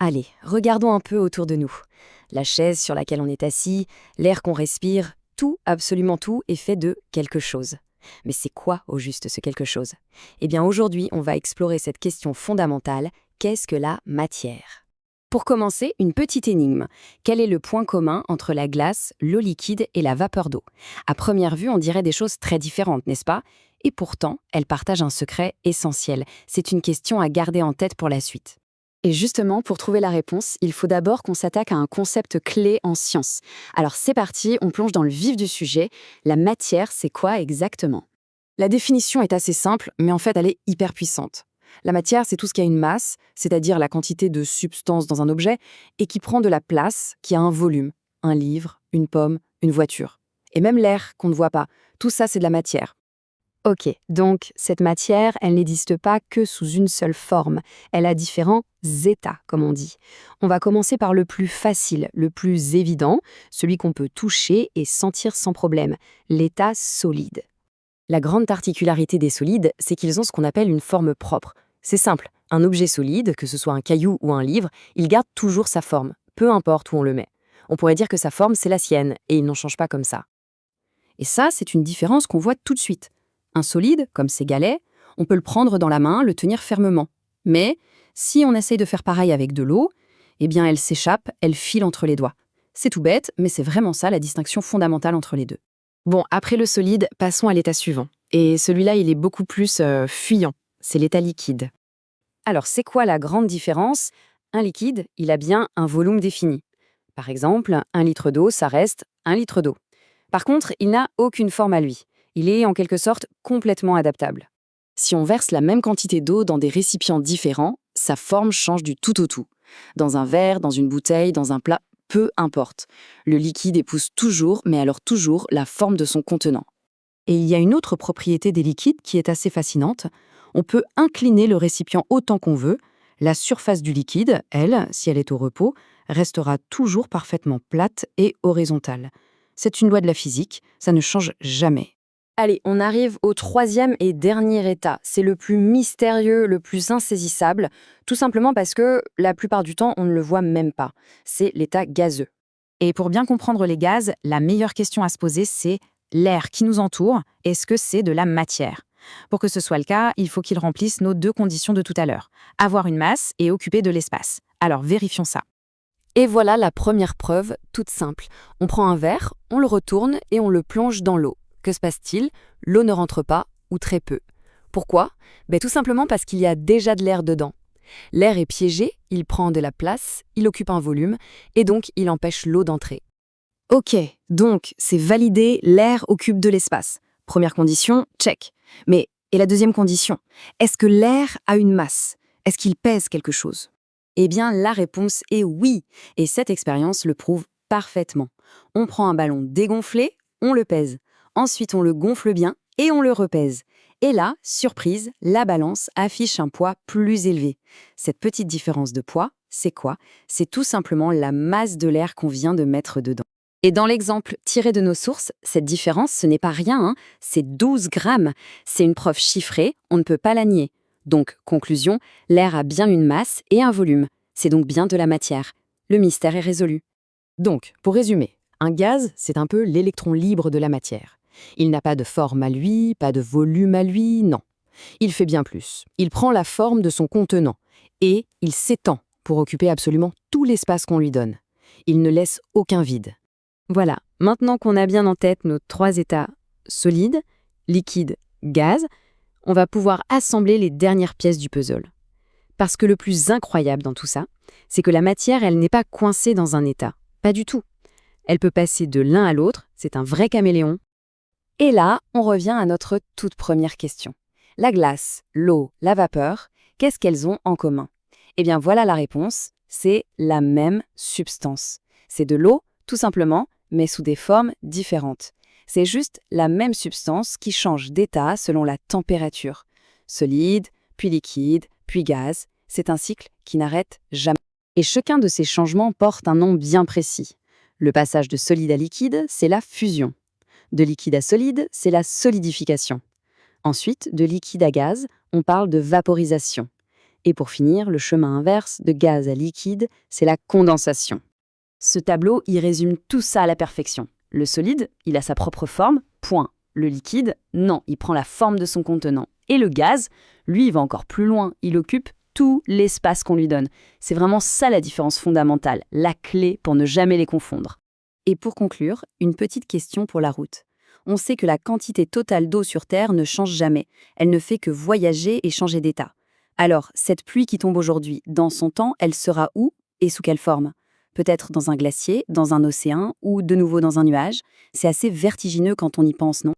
Allez, regardons un peu autour de nous. La chaise sur laquelle on est assis, l'air qu'on respire, tout, absolument tout, est fait de quelque chose. Mais c'est quoi au juste ce quelque chose? Eh bien aujourd'hui, on va explorer cette question fondamentale, qu'est-ce que la matière? Pour commencer, une petite énigme. Quel est le point commun entre la glace, l'eau liquide et la vapeur d'eau? À première vue, on dirait des choses très différentes, n'est-ce pas? Et pourtant, elles partagent un secret essentiel. C'est une question à garder en tête pour la suite. Et justement, pour trouver la réponse, il faut d'abord qu'on s'attaque à un concept clé en science. Alors c'est parti, on plonge dans le vif du sujet. La matière, c'est quoi exactement? La définition est assez simple, mais en fait, elle est hyper puissante. La matière, c'est tout ce qui a une masse, c'est-à-dire la quantité de substance dans un objet, et qui prend de la place, qui a un volume. Un livre, une pomme, une voiture. Et même l'air qu'on ne voit pas. Tout ça, c'est de la matière. Ok, donc cette matière, elle n'existe pas que sous une seule forme. Elle a différents états, comme on dit. On va commencer par le plus facile, le plus évident, celui qu'on peut toucher et sentir sans problème, l'état solide. La grande particularité des solides, c'est qu'ils ont ce qu'on appelle une forme propre. C'est simple, un objet solide, que ce soit un caillou ou un livre, il garde toujours sa forme, peu importe où on le met. On pourrait dire que sa forme, c'est la sienne, et il n'en change pas comme ça. Et ça, c'est une différence qu'on voit tout de suite. Un solide, comme ces galets, on peut le prendre dans la main, le tenir fermement. Mais si on essaye de faire pareil avec de l'eau, eh bien elle s'échappe, elle file entre les doigts. C'est tout bête, mais c'est vraiment ça la distinction fondamentale entre les deux. Bon, après le solide, passons à l'état suivant. Et celui-là, il est beaucoup plus fuyant. C'est l'état liquide. Alors, c'est quoi la grande différence? Un liquide, il a bien un volume défini. Par exemple, 1 litre d'eau, ça reste 1 litre d'eau. Par contre, il n'a aucune forme à lui. Il est en quelque sorte complètement adaptable. Si on verse la même quantité d'eau dans des récipients différents, sa forme change du tout au tout. Dans un verre, dans une bouteille, dans un plat, peu importe. Le liquide épouse toujours, mais alors toujours, la forme de son contenant. Et il y a une autre propriété des liquides qui est assez fascinante. On peut incliner le récipient autant qu'on veut. La surface du liquide, elle, si elle est au repos, restera toujours parfaitement plate et horizontale. C'est une loi de la physique, ça ne change jamais. Allez, on arrive au troisième et dernier état. C'est le plus mystérieux, le plus insaisissable, tout simplement parce que la plupart du temps, on ne le voit même pas. C'est l'état gazeux. Et pour bien comprendre les gaz, la meilleure question à se poser, c'est l'air qui nous entoure, est-ce que c'est de la matière? Pour que ce soit le cas, il faut qu'il remplisse nos deux conditions de tout à l'heure. Avoir une masse et occuper de l'espace. Alors vérifions ça. Et voilà la première preuve, toute simple. On prend un verre, on le retourne et on le plonge dans l'eau. Que se passe-t-il? L'eau ne rentre pas, ou très peu. Pourquoi? Tout simplement parce qu'il y a déjà de l'air dedans. L'air est piégé, il prend de la place, il occupe un volume, et donc il empêche l'eau d'entrer. Ok, donc c'est validé, l'air occupe de l'espace. Première condition, check. Mais, et la deuxième condition? Est-ce que l'air a une masse? Est-ce qu'il pèse quelque chose? Eh bien, la réponse est oui, et cette expérience le prouve parfaitement. On prend un ballon dégonflé, on le pèse. Ensuite, on le gonfle bien et on le repèse. Et là, surprise, la balance affiche un poids plus élevé. Cette petite différence de poids, c'est quoi? C'est tout simplement la masse de l'air qu'on vient de mettre dedans. Et dans l'exemple tiré de nos sources, cette différence, ce n'est pas rien, c'est 12 grammes. C'est une preuve chiffrée, on ne peut pas la nier. Donc, conclusion, l'air a bien une masse et un volume. C'est donc bien de la matière. Le mystère est résolu. Donc, pour résumer, un gaz, c'est un peu l'électron libre de la matière. Il n'a pas de forme à lui, pas de volume à lui, non. Il fait bien plus. Il prend la forme de son contenant et il s'étend pour occuper absolument tout l'espace qu'on lui donne. Il ne laisse aucun vide. Voilà, maintenant qu'on a bien en tête nos 3 états solide, liquide, gaz, on va pouvoir assembler les dernières pièces du puzzle. Parce que le plus incroyable dans tout ça, c'est que la matière, elle n'est pas coincée dans un état. Pas du tout. Elle peut passer de l'un à l'autre, c'est un vrai caméléon. Et là, on revient à notre toute première question. La glace, l'eau, la vapeur, qu'est-ce qu'elles ont en commun? Eh bien voilà la réponse, c'est la même substance. C'est de l'eau, tout simplement, mais sous des formes différentes. C'est juste la même substance qui change d'état selon la température. Solide, puis liquide, puis gaz, c'est un cycle qui n'arrête jamais. Et chacun de ces changements porte un nom bien précis. Le passage de solide à liquide, c'est la fusion. De liquide à solide, c'est la solidification. Ensuite, de liquide à gaz, on parle de vaporisation. Et pour finir, le chemin inverse, de gaz à liquide, c'est la condensation. Ce tableau, il résume tout ça à la perfection. Le solide, il a sa propre forme, point. Le liquide, non, il prend la forme de son contenant. Et le gaz, lui, il va encore plus loin, il occupe tout l'espace qu'on lui donne. C'est vraiment ça la différence fondamentale, la clé pour ne jamais les confondre. Et pour conclure, une petite question pour la route. On sait que la quantité totale d'eau sur Terre ne change jamais. Elle ne fait que voyager et changer d'état. Alors, cette pluie qui tombe aujourd'hui, dans son temps, elle sera où et sous quelle forme? Peut-être dans un glacier, dans un océan ou de nouveau dans un nuage. C'est assez vertigineux quand on y pense, non?